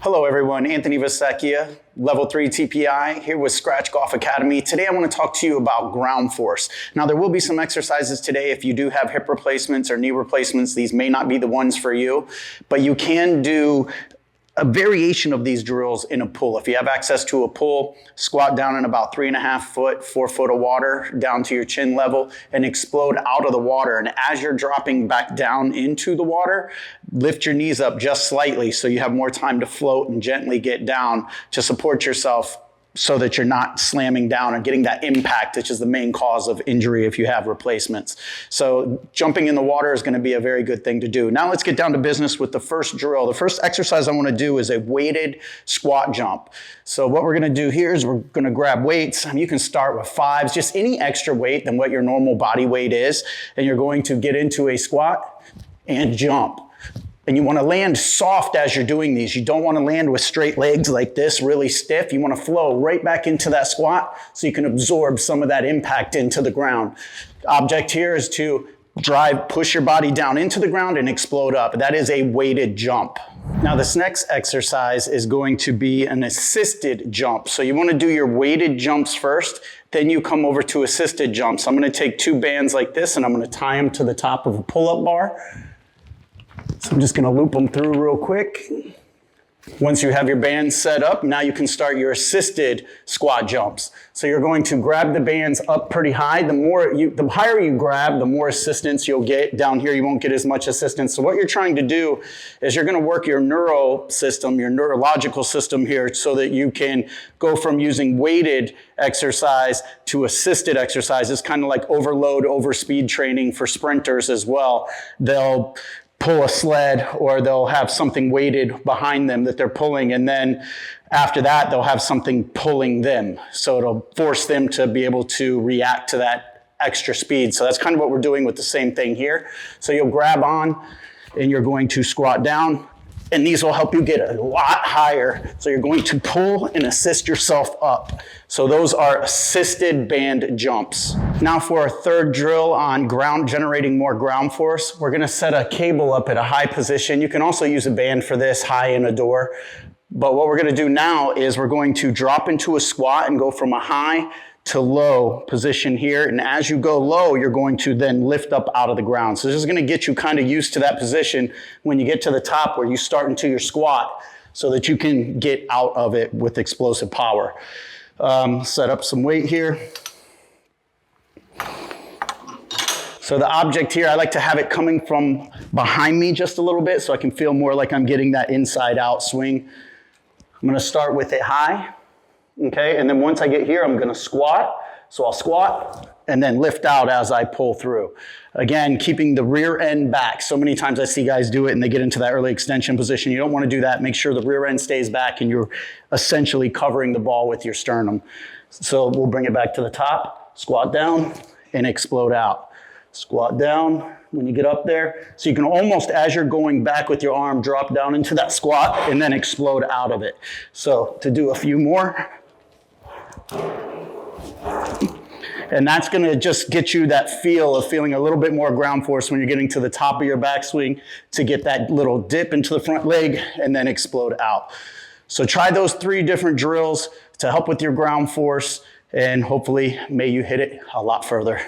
Hello everyone, Anthony Vessecchia, Level 3 TPI, here with Scratch Golf Academy. Today I want to talk to you about ground force. Now there will be some exercises today. If you do have hip replacements or knee replacements, these may not be the ones for you, but you can do a variation of these drills in a pool. If you have access to a pool, squat down in about 3.5 foot, 4 foot of water down to your chin level and explode out of the water. And as you're dropping back down into the water, lift your knees up just slightly so you have more time to float and gently get down to support yourself so that you're not slamming down and getting that impact, which is the main cause of injury if you have replacements. So jumping in the water is going to be a very good thing to do. Now let's get down to business with the first drill. The first exercise I want to do is a weighted squat jump. So what we're going to do here is we're going to grab weights. You can start with 5s, just any extra weight than what your normal body weight is. And you're going to get into a squat and jump. And you want to land soft as you're doing these. You don't want to land with straight legs like this, really stiff. You want to flow right back into that squat so you can absorb some of that impact into the ground. The object here is to push your body down into the ground and explode up. That is a weighted jump. Now this next exercise is going to be an assisted jump. So you want to do your weighted jumps first, then you come over to assisted jumps. I'm going to take 2 bands like this and I'm going to tie them to the top of a pull-up bar. So I'm just going to loop them through real quick. Once you have your bands set up, now you can start your assisted squat jumps. So you're going to grab the bands up pretty high. The higher you grab, the more assistance you'll get. Down here, you won't get as much assistance. So what you're trying to do is you're going to work your neuro system, your neurological system here so that you can go from using weighted exercise to assisted exercise. It's kind of like overload, overspeed training for sprinters as well. They'll pull a sled or they'll have something weighted behind them that they're pulling, and then after that they'll have something pulling them, so it'll force them to be able to react to that extra speed. So that's kind of what we're doing with the same thing here. So you'll grab on and you're going to squat down, and these will help you get a lot higher. So you're going to pull and assist yourself up. So those are assisted band jumps. Now for our third drill on generating more ground force, we're gonna set a cable up at a high position. You can also use a band for this, high in a door. But what we're gonna do now is we're going to drop into a squat and go from a high to low position here. And as you go low, you're going to then lift up out of the ground. So this is going to get you kind of used to that position when you get to the top where you start into your squat so that you can get out of it with explosive power. Set up some weight here. So the object here, I like to have it coming from behind me just a little bit so I can feel more like I'm getting that inside out swing. I'm going to start with it high. Okay, and then once I get here, I'm gonna squat. So I'll squat and then lift out as I pull through. Again, keeping the rear end back. So many times I see guys do it and they get into that early extension position. You don't wanna do that. Make sure the rear end stays back and you're essentially covering the ball with your sternum. So we'll bring it back to the top, squat down and explode out. Squat down when you get up there. So you can almost, as you're going back with your arm, drop down into that squat and then explode out of it. So to do a few more. And that's going to just get you that feel of feeling a little bit more ground force when you're getting to the top of your backswing to get that little dip into the front leg and then explode out. So try those 3 different drills to help with your ground force, and hopefully may you hit it a lot further.